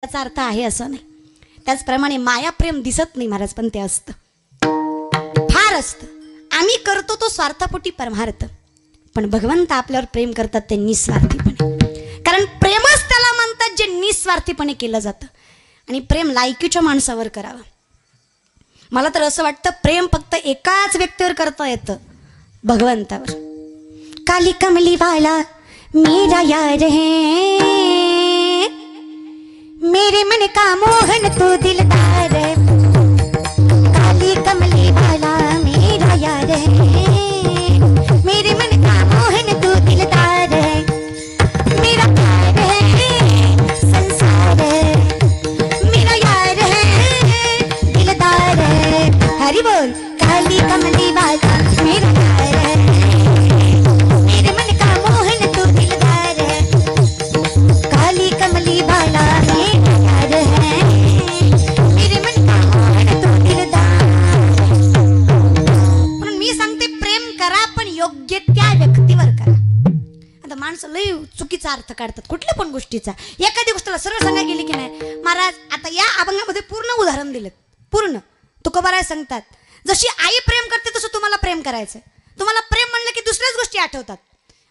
त्याचा अर्थ आहे असं नाही. त्याचप्रमाणे माया प्रेम दिसत नाही महाराज, पण ते असतं, फार असतं. आम्ही करतो तो स्वार्थापोटी परमार्थ, पण भगवंत आपल्यावर प्रेम करतात ते निस्वार्थीपणे. कारण प्रेमच त्याला म्हणतात जे निस्वार्थीपणे केलं जातं. आणि प्रेम लायकीच्या माणसावर करावं. मला तर असं वाटतं प्रेम फक्त एकाच व्यक्तीवर करता येतं, भगवंतावर. काली कमली वाला मेरा यार है, मेरे मन का मोहन तो दिलदार है. काली कमली वाला मेरा यार है, मेरे मन का मोहन तो दिलदार है. मेरा प्यार है संसार है, मेरा यार है दिलदार है. हरि बोल. काली कमली वाला मेरा यार है, मेरे मन का मोहन तो दिलदार है. काली कमली वाला मेरा यार है, मेरे मन का मोहन तो दिलदार. म्हणून मी सांगते प्रेम करा, पण योग्य त्या व्यक्तीवर करा. आता माणसं लय चुकीचा अर्थ काढतात कुठल्या पण गोष्टीचा. एखादी गोष्टीला सरळ सांगायला गेली की नाही महाराज, आता या अभंगामध्ये पूर्ण उदाहरण दिलं, पूर्ण तुकोबाराय सांगतात जशी आई प्रेम करते तसं तुम्हाला प्रेम करायचं. तुम्हाला प्रेम म्हणलं की दुसऱ्याच गोष्टी आठवतात.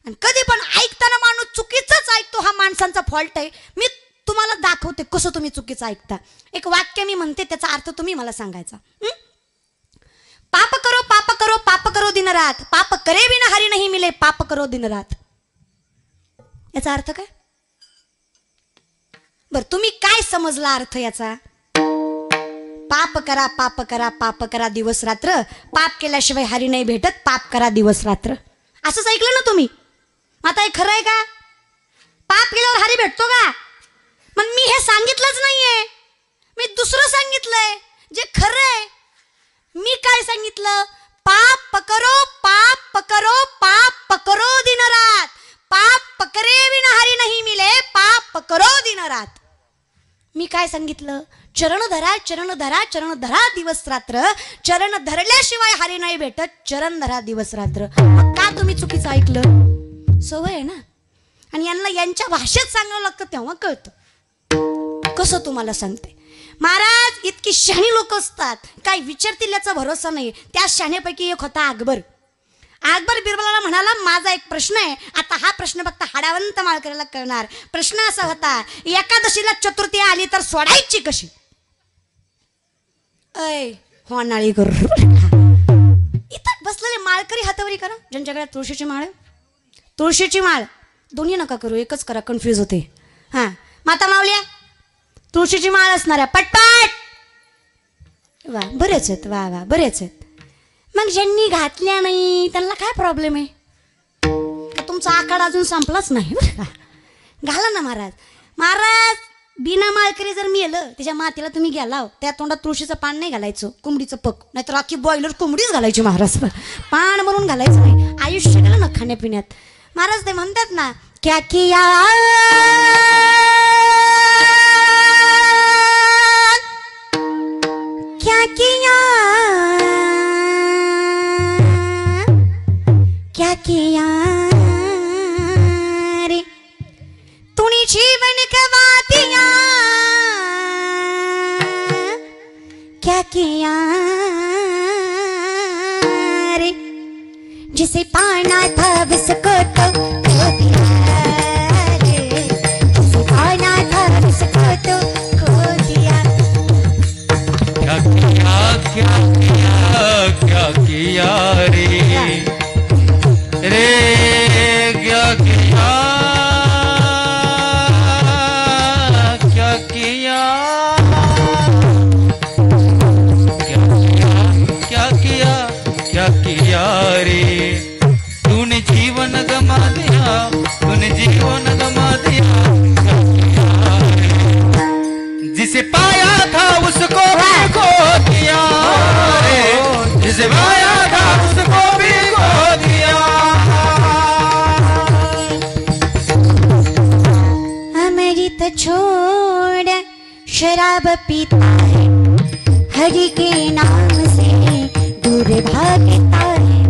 आणि कधी पण ऐकताना माणूस चुकीचंच ऐकतो, हा माणसांचा फॉल्ट आहे. मी तुम्हाला दाखवते कसं तुम्ही चुकीचं ऐकता. एक वाक्य मी म्हणते, त्याचा अर्थ तुम्ही मला सांगायचा. पाप करो पाप करो पाप करो दिन रात, पाप करे बिना हरी नहीं मिले, पाप करो दिन रात. याचा अर्थ काय? बर तुम्ही काय समजला अर्थ याचा? पाप करा पाप करा पाप करा दिवस रात्र, पाप केल्याशिवाय हरी नाही भेटत, पाप करा दिवस रात्र. असंच ऐकलं ना तुम्ही? आता हे खरं आहे का? पाप केल्यावर हरी भेटतो का? पण मी हे सांगितलंच नाहीये, मी दुसरं सांगितलंय जे खरं आहे. मी काय सांगितलं? पाप पकरो पाप पकरो पाप पकरो दिन रात, पाप पकरे बिना हरी नहीं मिले, पाप पकरो दिन रात. मी काय सांगितलं? चरण धरा चरण धरा चरण धरा दिवस रात्र, चरण धरल्याशिवाय हरी नाही भेटत, चरण धरा दिवस रात्र. का तुम्ही चुकीचं ऐकलं? सवय आहे ना. आणि यांना यांच्या भाषेत सांगावं लागतं तेव्हा कळतं. कसं तुम्हाला सांगते महाराज, इतकी शहाणी लोक असतात, काय विचारतील याचा भरोसा नाही. त्या शहाण्यापैकी एक होता अकबर. अकबर बिरबलाला म्हणाला माझा एक प्रश्न आहे. आता हा प्रश्न फक्त हाडावंत माळकऱ्याला कळणार. प्रश्न असा होता, एकादशीला चतुर्थी आली तर सोडायची कशी? ऐ होणाळी करू. इथं बसलेले माळकरी हातावरी करा, ज्यांच्याकडे तुळशीची माळ, तुळशीची माळ दोन्ही नका करू, एकच करा, कन्फ्यूज होते. हां माता मावल्या तुळशीची माळ असणाऱ्या पटपट. वा बरेच आहेत, वा वा बरेच आहेत. मग ज्यांनी घातल्या नाही त्यांना काय प्रॉब्लेम आहे? तुमचा आखाडा अजून संपलाच नाही बरं का. घाला ना महाराज. महाराज बिना माळकरी जर मेलं त्याच्या मातीला तुम्ही गेला, त्या तोंडात तुळशीचं पान नाही घालायचं, कोंबडीचं पक, नाहीतर अख्खी बॉयलर कोंबडीच घालायची महाराज. पान म्हणून घालायचं नाही. आयुष्य गेलं ना खाण्यापिण्यात. महाराज ते म्हणतात ना, क्या किया क्या किया क्या किया रे तूने जीवन गवा दिया, क्या किया रे जिसे पाना था उसको तो खो दिया रे, जिसे पाना था उसको तो खो दिया. क्या किया क्या किया क्या किया रे रे क्या किया क्या किया क्या किया क्या किया रे तूने जीवन गमा दिया, तूने जीवन गमा दिया. जिसे पाया था उसको भी खो दिया रे, जिसे पाया था उसको भी खो दिया. अमृत छोड़ शराब पीता है, हरि के नाम से दूर भागता है.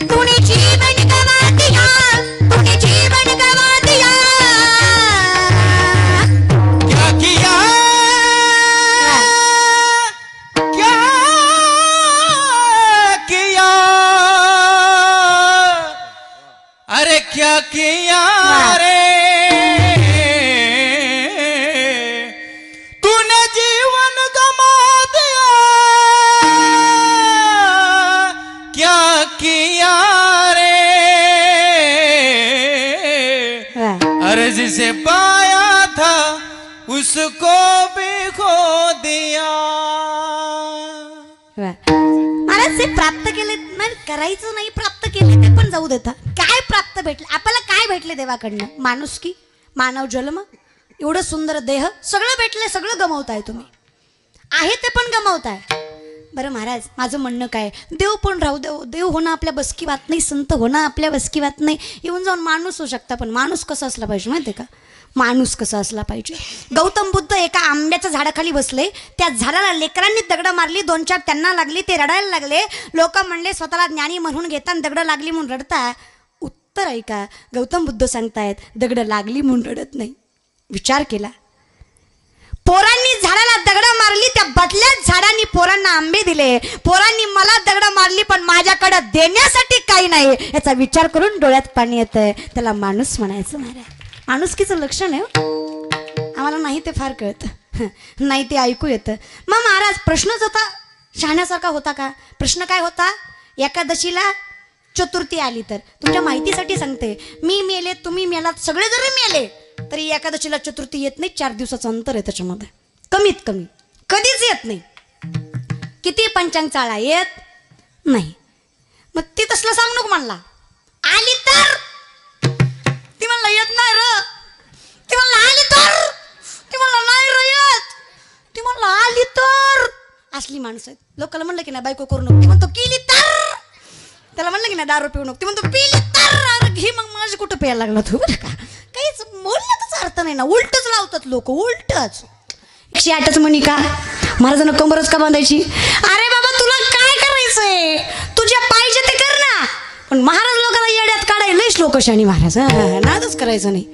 तूने जीवन गवा दिया, तूने जीवन गवा दिया. क्या किया उसको भी खो दिया. महाराज ते प्राप्त केले नाही, करायचं नाही, प्राप्त केले ते पण जाऊ देता. काय प्राप्त भेटले आपल्याला? काय भेटले देवाकडनं? माणुसकी, मानव जन्म, एवढं सुंदर देह, सगळं भेटलंय. सगळं गमावताय तुम्ही, आहे ते पण गमावताय. बरं महाराज, माझं म्हणणं काय, देव पण राहू देव, देव होणं आपल्या बसकी बात नाही, संत होणं आपल्या बसकी बात नाही. येऊन जाऊन माणूस होऊ शकता, पण माणूस कसा असला पाहिजे माहिती आहे का? माणूस कसा असला पाहिजे. गौतम बुद्ध एका आंब्याच्या झाडाखाली बसले, त्या झाडाला लेकरांनी दगड मारली, 2-4 त्यांना लागली, ते रडायला लागले. लोक म्हणले स्वतःला ज्ञानी म्हणून घेताना दगड लागली म्हणून रडता. उत्तर ऐका, गौतम बुद्ध सांगतायत दगड लागली म्हणून रडत नाही. विचार केला, पोरांनी झाडाला दगड मारली, त्या बदल्यात झाडांनी पोरांना आंबे दिले. पोरांनी मला दगड मारली, पण माझ्याकडे देण्यासाठी काही नाही. याचा विचार करून डोळ्यात पाणी येतंय. त्याला माणूस म्हणायचं. महाराज, माणुसकीचं लक्षण आहे. आम्हाला नाही ते फार कळतं, नाही ते ऐकू येतं. मग महाराज, प्रश्नच होता शहाण्यासारखा होता का? प्रश्न काय होता? एकादशीला चतुर्थी आली तर, तुमच्या माहितीसाठी सांगते, मी मेले, तुम्ही मेलात, सगळे जरी मेले तरी एकादशीला चतुर्थी येत नाही. 4 दिवसाचं अंतर आहे त्याच्यामध्ये, कमीत कमी. कधीच येत नाही. किती पंचांग चाळा, येत नाही. मग ती तसलं सांग नको म्हणला. आली तर ती म्हणला येत नाही र, ती म्हणला आली तर, ती म्हणला नाही र येत, ती म्हणला आली तर. असली माणसं आहेत. लोकांना म्हणलं की नाही बायको करू नको, ती म्हणतो केली तर. त्याला म्हणलं की नाही दारू पिऊ नको, ती म्हणतो पिली तर. अरे घे मग, माझी कुठं प्यायला लागला तू? बरं का, काहीच बोलण्याचाच अर्थ नाही ना, उलटच लावतात लोक, उलटच. 108च म्हणी का? महाराजांना कंबरच का बांधायची? अरे बाबा, तुला काय करायचंय? तुझ्या पाहिजे ते कर ना. पण महाराज लोकांना येड्यात काढायला लयच लोक शाणी. महाराज नादच करायचं नाही.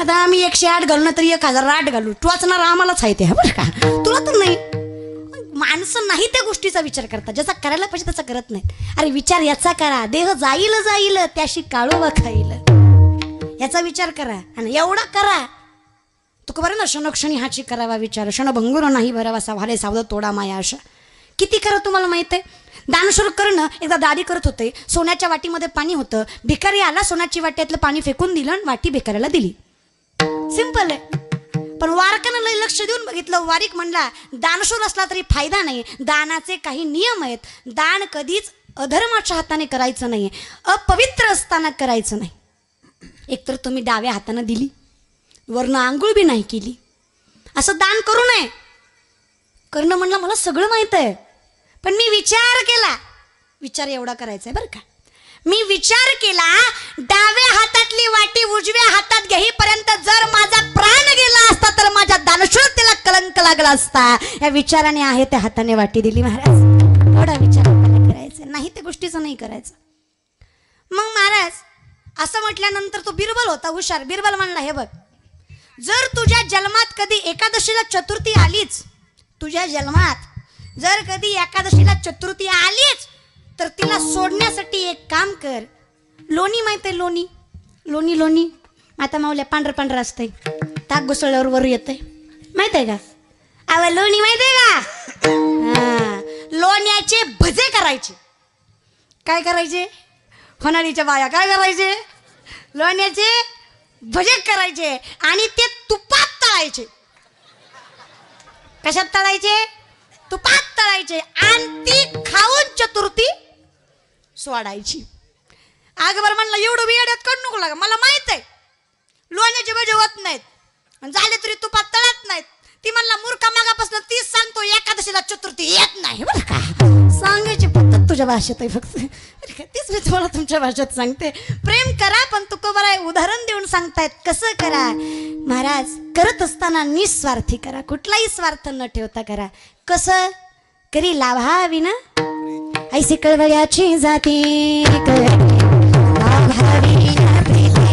आता आम्ही 108 घालू ना तरी 1008 घालू, टोचणार आम्हालाच आहे ते. बरं का, तुला तर नाही. माणसं नाही त्या गोष्टीचा विचार करतात, ज्याचा करायला पाहिजे त्याचा करत नाहीत. अरे विचार याचा करा, देह जाईल जाईल त्याशी काळोबा खाईल, याचा विचार करा. आणि एवढा करा तुका बरं ना, क्षणोक्षणी हाची करावा विचार, क्षणभंगुर नाही भरावासा, भाले सावध तोडा माया आशा. किती करा तुम्हाला माहित आहे? दानशूर करणं. एकदा दादी करत होते, सोन्याच्या वाटीमध्ये पाणी होतं, भिकारी आला, सोन्याची वाट्यातलं पाणी फेकून दिलं आणि वाटी भिकाऱ्याला दिली. सिंपल आहे. पण वारकानं लय लक्ष देऊन बघितलं. वारीक म्हणला दानशूर असला तरी फायदा नाही, दानाचे काही नियम आहेत. दान कधीच अधर्माच्या हाताने करायचं नाही, अपवित्र असताना करायचं नाही. एकतर तुम्ही डाव्या हाताने दिली, वरनं आंघोळ बी नाही केली, असं दान करू नये. करणं म्हणलं मला सगळं माहित आहे, पण मी विचार केला. विचार एवढा करायचा आहे बरं का. मी विचार केला, डाव्या हातातली वाटी उजव्या हातात घेईपर्यंत जर माझा प्राण गेला असता तर माझ्या दानशूरतेला कलंक लागला असता. या विचाराने आहे त्या हाताने वाटी दिली. महाराज, एवढा विचार करायचा नाही, त्या गोष्टीचं नाही करायचं. मग महाराज असं म्हटल्यानंतर तो बिरबल होता हुशार. बिरबल म्हणला, हे बघ, जर तुझ्या जन्मात कधी एकादशीला चतुर्थी आलीच, तुझ्या जन्मात जर कधी एकादशीला चतुर्थी आलीच, तर तिला सोडण्यासाठी एक काम कर. लोणी माहिती आहे? लोणी लोणी लोणी आता मावल्या पांढरं पांढरं असतंय, ताक घुसळल्यावर वर येतंय, माहित आहे का? अव लोणी माहित आहे का? हा, लोण्याचे भजे करायचे. काय करायचे? होणारीच्या बाया काय करायचे? लोण्याचे भजे करायचे आणि ते तुपात तळायचे. कशात तळायचे? तुपात तळायचे आणि ती खाऊन चतुर्थी सोडायची. आग बरं म्हणलं, एवढं बियाड्यात करू नको लागा, मला माहित आहे लोण्याचे भजे होत नाहीत, झाले तरी तुपात तळत नाहीत. ती म्हणला, मूर्खा, मागापासून तीच सांगतो एकादशीला चतुर्थी येत नाही. बरं का, सांगायची पद्धत तुझ्या भाषेत आहे फक्त, तीच मी तुम्हाला तुमच्या भाषेत सांगते. प्रेम करा, पण तुकोबरा उदाहरण देऊन सांगतायत कसं करा. महाराज, करत असताना निस्वार्थी करा, कुठलाही स्वार्थ न ठेवता करा. कसं? करी लाभावी ना, ऐसे कळवळ्याची जाती लाभावी ना प्रीती,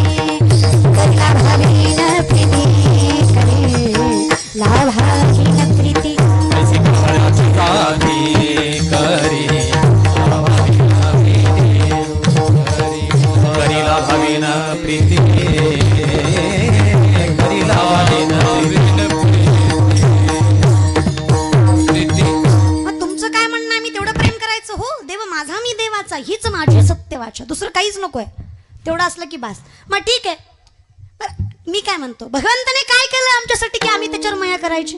करी लाभावी ना प्रीती, करी लाभावी ना प्रीती, ऐसे कळवळ्याची जाती करी लाभावी ना प्रीती, करी लाभावी ना प्रीती. मग तुमचं काय म्हणणं आहे? मी तेवढं प्रेम करायचं? हो, देव माझा मी देवाचा, हीच माझी सत्य वाचा, दुसरं काहीच नको आहे. तेवढं असलं की बास. मग ठीक आहे, बरं मी काय म्हणतो, भगवंताने काय केलं आमच्यासाठी की आम्ही त्याच्यावर माया करायची?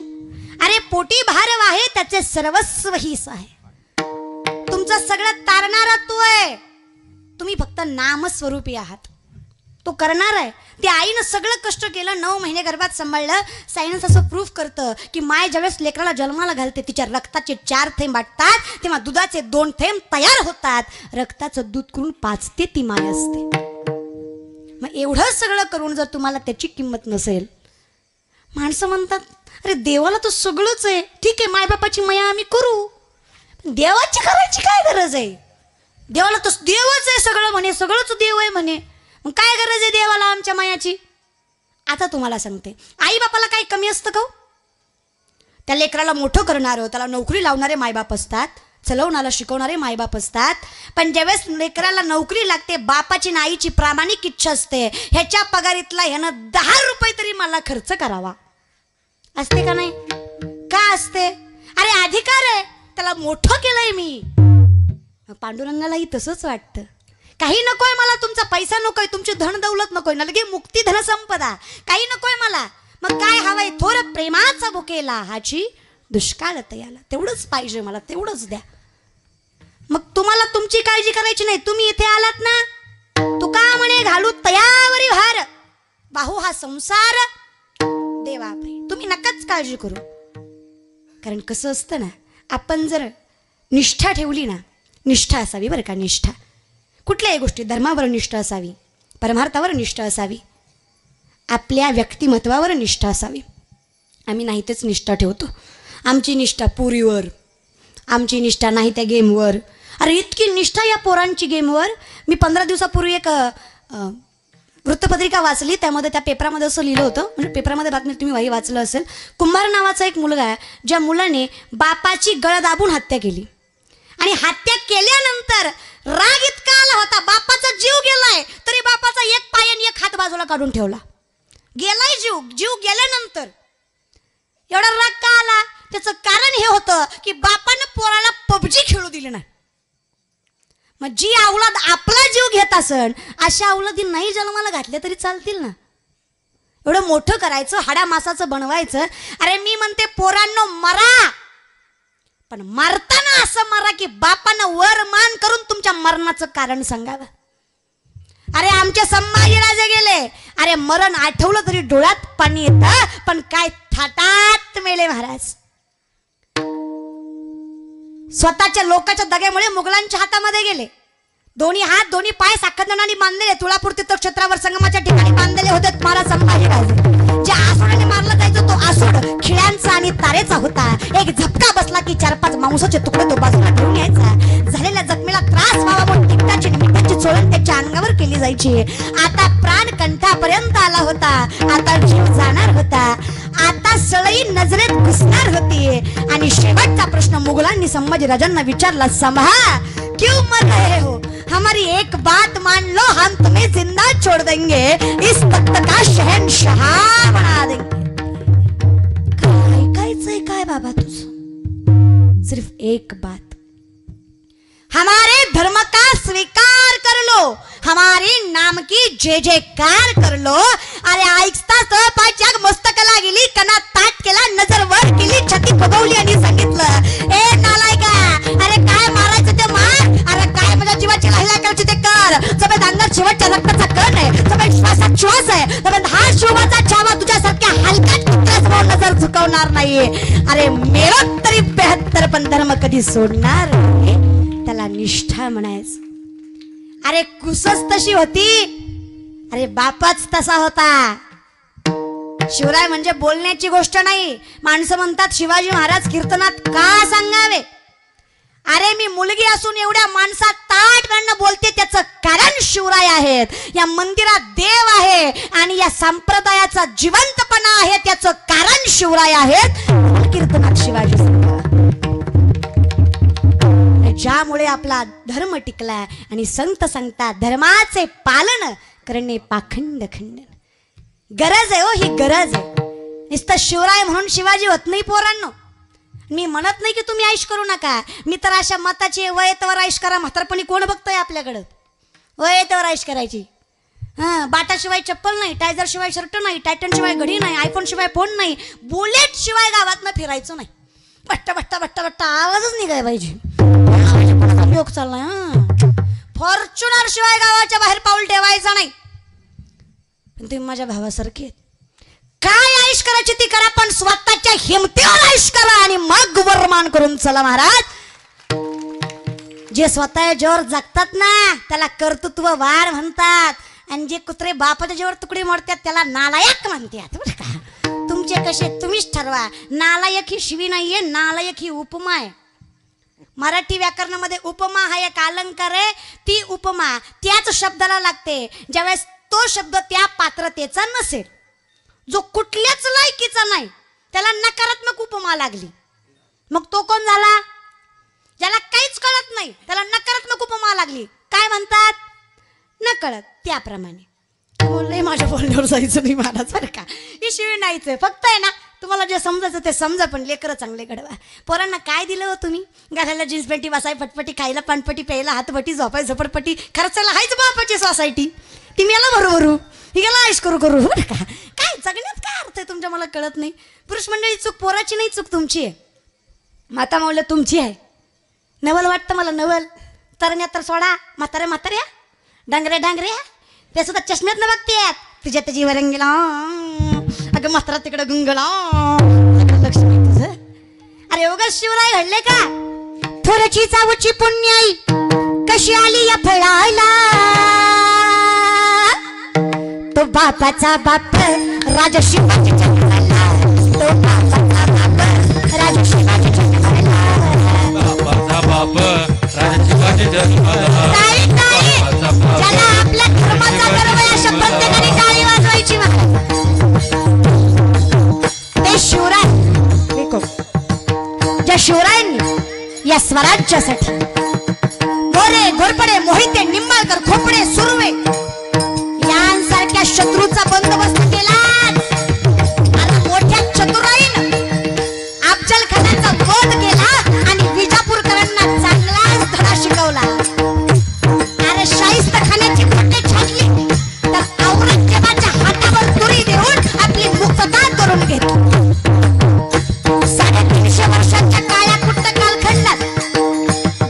अरे पोटी भार आहे त्याचे सर्वस्व हीच आहे. तुमचं सगळं तारणारा तो आहे, तुम्ही फक्त नामस्वरूपी आहात. तो करणार आहे. त्या आईनं सगळं कष्ट केलं, 9 महिने गर्भात सांभाळलं. सायन्स असं प्रूफ करतं की माय ज्यावेळेस लेकराला जन्माला घालते तिच्या रक्ताचे 4 थेंब वाटतात, तेव्हा दुधाचे 2 थेंब तयार होतात. रक्ताचं दूध करून पाजते ती माय असते. मग एवढं सगळं करून जर तुम्हाला त्याची किंमत नसेल, माणसं म्हणतात अरे देवाला तर सगळंच आहे, ठीक आहे मायबापाची माया आम्ही करू, पण देवाची करायची काय गरज आहे? देवाला तर देवच आहे सगळं म्हणे, सगळंच देव आहे म्हणे, मग काय गरज आहे देवाला आमच्या मायाची? आता तुम्हाला सांगते, आई बापाला काही कमी असतं का? त्या लेकराला मोठं करणारं, त्याला नोकरी लावणारे मायबाप असतात, चलवणाला शिकवणारे मायबाप असतात. पण ज्यावेळेस लेकराला नोकरी लागते, बापाची ना आईची प्रामाणिक इच्छा असते, ह्याच्या पगारीतला ह्यानं 10 रुपये तरी मला खर्च करावा. असते का नाही? का असते? अरे अधिकार आहे, त्याला मोठं केलंय मी. पांडुरंगालाही तसंच वाटतं, काही नकोय मला, तुमचा पैसा नकोय, तुमची धन दौलत नकोय, नलगे मुक्ती धन संपदा काही नकोय मला. मग काय हवंय? थोर प्रेमाचा बुकेला हाची दुष्काळ तयाला, तेवढंच पाहिजे मला, तेवढंच द्या. मग तुम्हाला तुमची काळजी करायची नाही. तुम्ही इथे आलात ना, तुका म्हणे घालू तयावरी भार, बाहू हा संसार देवा बाई, तुम्ही नकाच काळजी करू. कारण कसं असतं ना, आपण जर निष्ठा ठेवली ना, निष्ठा असावी बरं का, निष्ठा कुठल्याही गोष्टी, धर्मावर निष्ठा असावी, परमार्थावर निष्ठा असावी, आपल्या व्यक्तिमत्वावर निष्ठा असावी. आम्ही नाही तेच निष्ठा ठेवतो. आमची निष्ठा पुरीवर, आमची निष्ठा नाही त्या गेमवर. अरे इतकी निष्ठा या पोरांची गेमवर. मी 15 दिवसापूर्वी एक वृत्तपत्रिका वाचली, त्यामध्ये त्या पेपरामध्ये असं लिहिलं होतं, म्हणजे पेपरामध्ये बातमी तुम्ही वाही वाचलं असेल, कुंभार नावाचा एक मुलगा आहे, ज्या मुलाने बापाची गळ दाबून हत्या केली. आणि हत्या केल्यानंतर राग इतका आला होता, बापाचा जीव गेलाय तरी बापाचा एक पाय आणि एक हात बाजूला काढून ठेवला. गेलाय जीव, जीव गेल्यानंतर एवढा राग का आला? त्याचं कारण हे होतं की बापानं पोराला पबजी खेळू दिली नाही. मग जी अवलाद आपला जीव घेत असन, अशा अवलादी नाही जन्माला घातल्या तरी चालतील ना. एवढं मोठं करायचं, हाडा मासाचं बनवायचं. अरे मी म्हणते पोरांनो मरा, पण मरताना असं मरा की बापानं वर मान करून तुमच्या मरणाचं कारण सांगावं. अरे आमचे संभाजीराजे गेले, अरे मरण आठवलं तरी डोळ्यात पाणी येतं, पण काय थाटात मेले महाराज. स्वतःच्या लोकांच्या दग्यामुळे मुघलांच्या हातामध्ये गेले. दोन्ही हात दोन्ही पाय साखरदानाने बांधलेले, तुळापूर तीर्थक्षेत्रावर संगमाच्या ठिकाणी बांधलेले होते महाराज संभाजीराजे. ज्या आसुडाने मारला जायचं तो आसूड खिळ्यांचा आणि तारेचा होता. एक झपका बसला की 4-5 मांसाचे तुकडे तो बाजूला ठेवून यायचा. झालेल्या जखमेला त्रास व्हावा म्हणून तिकटाची मिठाची चोळण त्याच्या अंगावर केली जायची. आता प्राण कंठापर्यंत आला होता, आता जीव जाणार होता, आता सळई नजरेत घुसणार होती. आणि शेवटचा प्रश्न मुघलांनी संभाजीराजांना विचारला, संभा क्यों मर रहे हो? हमारी एक बात मान लो, हम तुम्हें जिंदा छोड़ देंगे, इस तख्त का शहंशाह बना देंगे. काय कायचंय काय बाबा तुझं? सिर्फ एक बात, हमारे धर्म का स्वीकार कर लो, हमारे नाम की जय जयकार कर लो. अरे ऐकताच पायच्या मस्तकाला गेली, कणा ताट केला, नजर वर केली, छाती फुगवली आणि सांगितलं, ए नालायका, अरे काय मारायचं ते मार, अरे काय माझ्या जीवाची लहिला करायची ते कर. सगळ्यात अंगात शेवटच्या रक्ताचा कण आहे, सगळ्यात श्वासात श्वास आहे, सगळ्यात हा शिवाचा छावा तुझ्यासारख्या हलक्यात कुत्र्यासमोर नजर झुकवणार नाही. अरे मेलो तरी 72, पण धर्म कधी सोडणार नाही. त्याला निष्ठा म्हणायचं. अरे कुसच तशी होती, अरे बापाच तसा होता. शिवराय म्हणजे बोलण्याची गोष्ट नाही. माणसं म्हणतात शिवाजी महाराज कीर्तनात का सांगावे. अरे मी मुलगी असून एवढ्या माणसात ताटपणे बोलते, त्याचं कारण शिवराय आहेत. या मंदिरात देव आहे आणि या संप्रदायाचा जिवंतपणा आहे, त्याचं कारण शिवराय आहेत. कीर्तनात शिवाजी ज्यामुळे आपला धर्म टिकला. आणि संत सांगतात धर्माचे पालन करणे पाखंड खंडन. गरज आहे हो, ही गरज आहे. नुसतं शिवराय म्हणून शिवाजी होत नाही पोरांनो. मी म्हणत नाही की तुम्ही ऐश करू नका, मी तर अशा मताची वयेतवर ऐश करा. म्हातारपणी कोण बघतोय आपल्याकडं? वयेतवर ऐश करायची. बाटाशिवाय चप्पल नाही, टायझर शिवाय शर्ट नाही, टायटन शिवाय घडी नाही, आयफोन शिवाय फोन नाही, बुलेट शिवाय गावात फिरायचं नाही. बट्टा बट्टा बट्टा बट्टा आवाजच निघाय पाहिजे. योग चाललाय. फॉर्च्युनर शिवाय गावाच्या बाहेर पाऊल ठेवायचं नाही. पण तुम्ही माझ्या भावासारखे काय आयुष करायची ती करा, पण स्वतःच्या हिमतीवर आयुष करा आणि मग वरमान करून चला महाराज. जे स्वतः जोर जगतात ना त्याला कर्तृत्ववान म्हणतात, आणि जे कुत्रे बापाच्या जोर तुकडे मोडतात त्याला नालायक म्हणतात. बरं का, तुमचे कसे तुम्हीच ठरवा. नालायक ही शिवी नाहीये, नालायक ही उपमा आहे. मराठी व्याकरणामध्ये उपमा हा एक अलंकार आहे. ती उपमा त्याच शब्दाला लागते ज्यावेळेस तो शब्द त्या पात्रतेचा नसेल, जो कुठल्याच लायकीचा नाही, त्याला नकारात्मक उपमा लागली. मग तो कोण झाला? ज्याला काहीच कळत नाही त्याला नकारात्मक उपमा लागली. काय म्हणतात? न कळत. त्याप्रमाणे बोलले माझ्या बोलण्यावर जायचं नाही महाराज. बरं का, ही शिवी नाहीच. फक्त आहे ना तुम्हाला जे समजायचं ते समजा, पण लेकरं चांगले घडवा. पोरांना काय दिलं हो तुम्ही? घालायला जीन्स पॅन्टी, बसाय फटपटी, खायला पानपटी, प्यायला हातपटी, झोपाय झोपडपट्टी, खर्चायला हायच बापाची सोसायटी. ती मेला भरू ही गेला आयुष करू करू. बरं का, काय जगण्यात काय अर्थ आहे तुमच्या? मला कळत नाही. पुरुष मंडळी चूक पोराची नाही, चूक तुमची आहे. माता माऊल्या तुमची आहे. नवल वाटतं मला नवल. तरण्या तर सोडा, म्हाताऱ्या म्हाताऱ्या, डांगऱ्या डांगऱ्या ते सुद्धा चष्म्यात न बघतात. तुझ्या त्याची वरंगीला अगं म्हातारा तिकडं गुंगला. लक्ष नाही तुझं. अरे उगाच शिवराय घडले का? थोरची चावची पुण्याई कशी आली या फळाला. तो बापाचा बाप राजा शिवाजी जन्माला. तो बापाचा बाप राजा शिवाजी जन्माला. बापाचा बाप राजा शिवाजी जन्माला. ज्याला आपल्या धर्माचा गर्व आहे अशा प्रत्येकाने टाळी वाजवायची. ते शिवराय ज्या शिवरायांनी या स्वराज्यासाठी गोरे घोरपडे मोहिते निंबाळकर खोपडे सुर्वे यांसारख्या शत्रूचा बंदोबस्त केला. आणि मोठ्या चतुराईनं अफजल खानाचा वध केला आणि विजापूरकरांना चांगलाच धडा शिकवला. अरे शाहिस्त खानाची खोटे छाटली तर औरंगजेबाच्या हातावर तुरी देऊन आपली मुक्तता करून घेतली. 350 वर्षांच्या काळ्या कुट्ट कालखंडात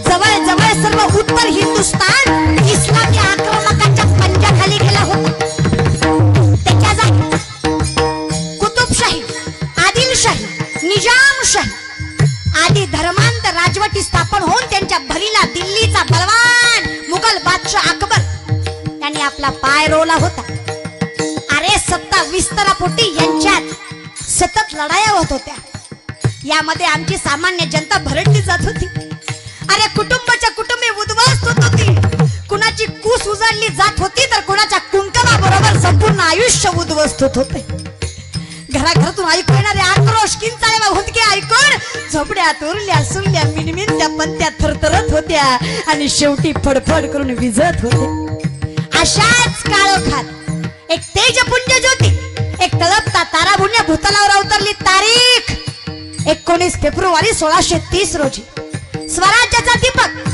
जवळ जवळ सर्व उत्तर हिंदुस्थान इस्लामी आक्रमकाच्या पंजाखाली गेला होता. त्याच्या जागी कुतुबशाही, आदिलशाही, निजामशाही आदी धर्मांत राजवटी स्थापन होऊन त्यांच्या भरीला दिल्लीचा बलवान मुघल बादशाह अकबर त्यांनी आपला पाय रोवला होता. अरे सत्ता विस्तारापोटी यांच्यात सतत लढाया होत होत्या. यामध्ये आमची सामान्य जनता भरडली जात होती. अरे कुटुंबाच्या कुटुंबे उद्ध्वस्त होत होती. कुणाची कूस उजाडली जात होती तर कुणाच्या कुंकवाबरोबर संपूर्ण आयुष्य उद्ध्वस्त होत होते. घराघरातून ऐकू येणारे आक्रोश, किंचाळे व हुंदके ऐकून झोपड्यात उरल्या सुरल्या मिनमिनत्या पंत्या थरथरत होत्या आणि शेवटी फडफड करून विझत होते. अशाच काळोखात एक तेजपुंज ज्योती, एक तळपता ताराभुन्या भूतलावर अवतरली. तारीख 19 फेब्रुवारी 1630 रोजी स्वराज्याचा दीपक